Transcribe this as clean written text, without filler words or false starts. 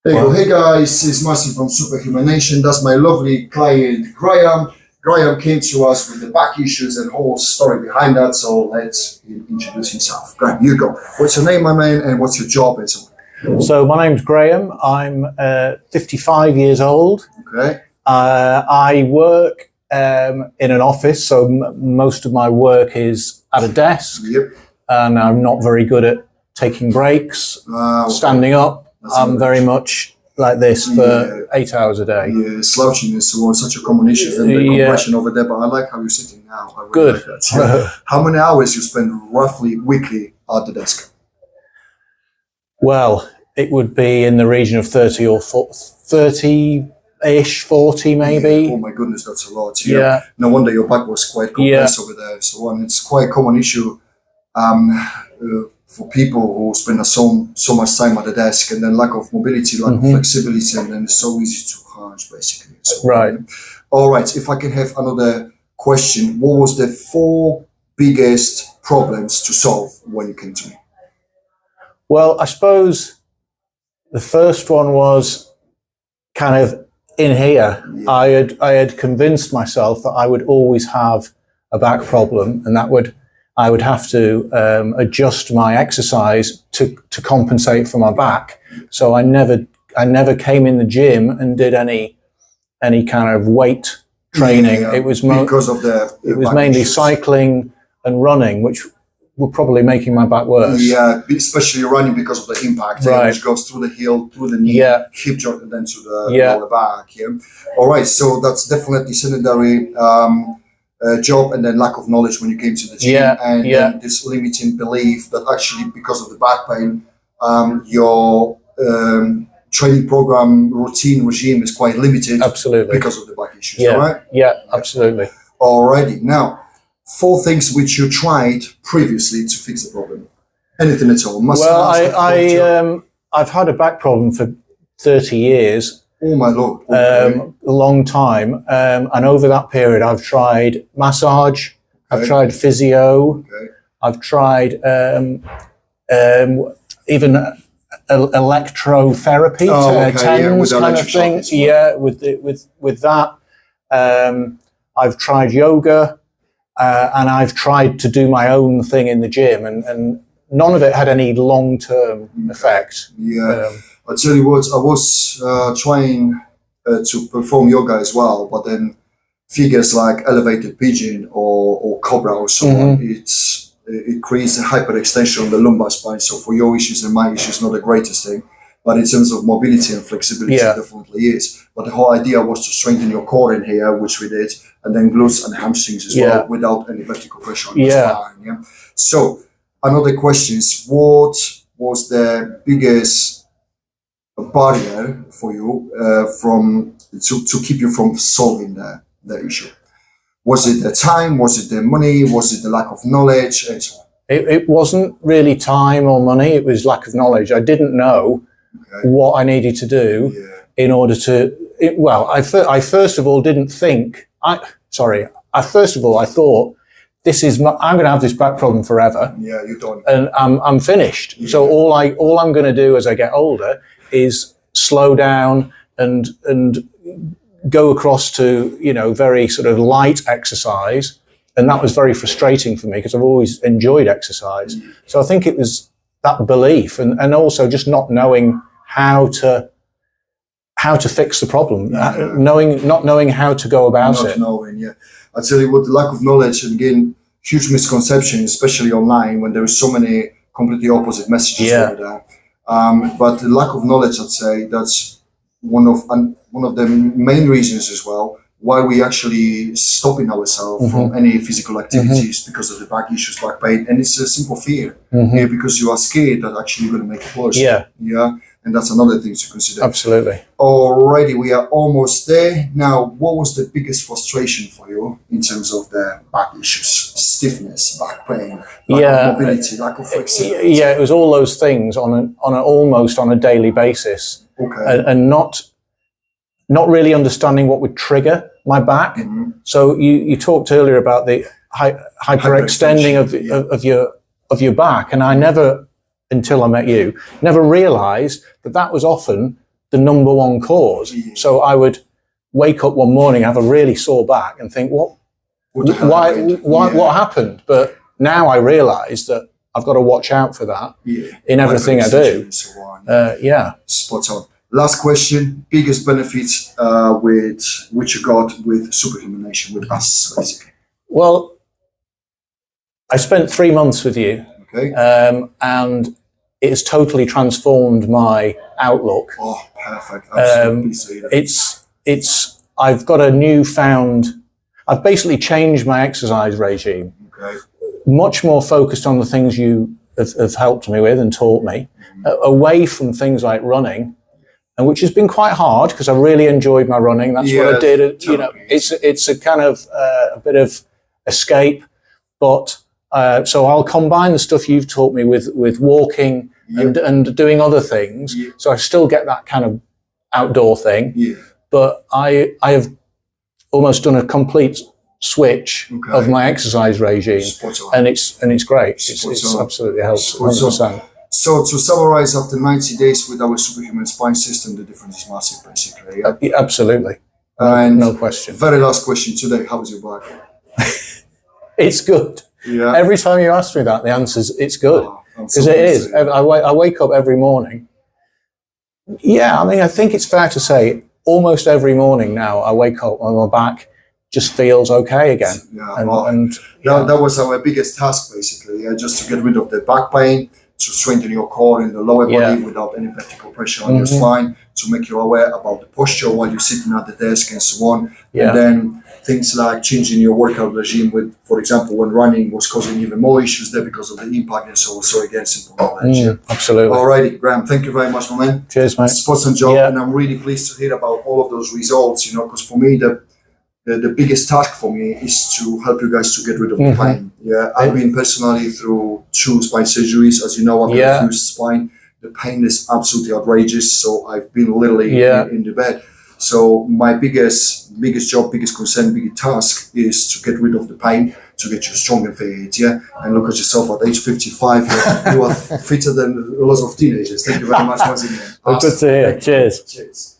There you go. Hey guys, it's Marcy from Superhuman Nation. That's my lovely client Graham. Graham came to us with the back issues and whole story behind that. So let's introduce himself. Graham, you go. What's your name, my man, and what's your job and so on? So my name's Graham. I'm 55 years old. Okay. I work in an office, so most of my work is at a desk. Yep. And I'm not very good at taking breaks, standing up. I'm very much like this for 8 hours a day. Yeah, slouching is such a common issue and the compression over there, but I like how you're sitting now. I really Good. Like that. Yeah. How many hours you spend roughly weekly at the desk? Well, it would be in the region of 30 or 30-ish, 40 maybe. Yeah. Oh my goodness, that's a lot. Yeah. No wonder your back was quite compressed over there. So it's quite a common issue for people who spend so much time at the desk, and then lack of mobility, lack of flexibility, and then it's so easy to hunch, basically. So, right. All right. If I can have another question, what was the 4 biggest problems to solve when you came to me? Well, I suppose the first one was kind of in here. Yeah. I had convinced myself that I would always have a back problem, and I would have to adjust my exercise to compensate for my back. So I never came in the gym and did any kind of weight training. Yeah, it was because of it was mainly issues. Cycling and running, which were probably making my back worse. Yeah, especially running because of the impact, which goes through the heel, through the knee, hip joint, and then to the lower back. Yeah. All right. So that's definitely secondary. Job, and then lack of knowledge when you came to the gym, and then this limiting belief that actually because of the back pain, your training program routine regime is quite limited. Absolutely. Because of the back issues. Yeah. Right? Yeah, absolutely. Alrighty. Now, 4 things which you tried previously to fix the problem. Anything at all? Well, I've had a back problem for 30 years. Oh my Lord. Okay. A long time. And over that period, I've tried massage, I've tried physio, I've tried even electrotherapy, TENS kind of thing. Yeah, with that. I've tried yoga, and I've tried to do my own thing in the gym, and none of it had any long-term effect. Yeah. I'll tell you what, I was trying to perform yoga as well, but then figures like elevated pigeon or cobra or so on, it creates a hyperextension on the lumbar spine. So for your issues and my issues, not the greatest thing, but in terms of mobility and flexibility, it definitely is. But the whole idea was to strengthen your core in here, which we did, and then glutes and hamstrings as well, without any vertical pressure on the spine. Yeah. So another question is, what was the biggest barrier for you to keep you from solving the issue? Was it the time? Was it the money? Was it the lack of knowledge? And so on? It wasn't really time or money. It was lack of knowledge. I didn't know what I needed to do in order to. I first of all didn't think. I thought this is. I'm going to have this back problem forever. Yeah, you don't. And I'm finished. Yeah. So all I'm going to do as I get older is slow down and go across to, very sort of light exercise. And that was very frustrating for me because I've always enjoyed exercise. So I think it was that belief and also just not knowing how to fix the problem, not knowing how to go about it. I tell you what, the lack of knowledge, and again, huge misconception, especially online when there are so many completely opposite messages over there. But the lack of knowledge, I'd say, that's one of the main reasons as well why we actually stopping ourselves from any physical activities because of the back issues, back pain, and it's a simple fear. Because you are scared that actually you're going to make it worse. Yeah, and that's another thing to consider. Absolutely. Alrighty, we are almost there. Now, what was the biggest frustration for you in terms of the back issues? Stiffness, back pain, lack of mobility, lack of flexibility. Yeah, it was all those things almost on a daily basis. Okay. And not really understanding what would trigger my back. So you talked earlier about the hyperextending of your back, and I never, until I met you, never realized that was often the number one cause. So I would wake up one morning, have a really sore back, and think, what happened? But now I realise that I've got to watch out for that in everything I do. Yeah. Spot on. Last question: biggest benefits with which you got with Superhuman Nation with us, basically. Well, I spent 3 months with you, and it has totally transformed my outlook. Oh, perfect! Absolutely. I've got a newfound. I've basically changed my exercise regime. Okay. Much more focused on the things you have helped me with and taught me, away from things like running, and which has been quite hard because I really enjoyed my running. That's what I did. You know, it's a kind of a bit of escape, but so I'll combine the stuff you've taught me with walking and doing other things. So I still get that kind of outdoor thing, but I have almost done a complete switch of my exercise regime, and it's great. It's absolutely helped 100%. So to summarize, after 90 days with our Superhuman Spine System, the difference is massive, basically. Yeah, absolutely. And no question. Very last question today: how was your back? It's good. Yeah. Every time you ask me that, the answer's it's good, because it is. I wake up every morning. Yeah, I mean, I think it's fair to say almost every morning now I wake up and my back just feels okay again. That was our biggest task, basically, just to get rid of the back pain, to strengthen your core in the lower body without any vertical pressure on your spine, to make you aware about the posture while you're sitting at the desk and so on. And then things like changing your workout regime with, for example, when running was causing even more issues there because of the impact and so on. So again, simple knowledge. Absolutely. Alrighty, Graham, thank you very much, my man. Cheers, mate. Spot on job, and I'm really pleased to hear about all of those results, you know, because for me, the biggest task for me is to help you guys to get rid of the pain. I've been personally through 2 spine surgeries. As you know, I've got a fused spine. The pain is absolutely outrageous. So I've been literally in the bed. So my biggest job, biggest concern, biggest task is to get rid of the pain, to get you strong and fit. And look at yourself at age 55. You are fitter than lots of teenagers. Thank you very much once again. Good to hear. Cheers. Cheers.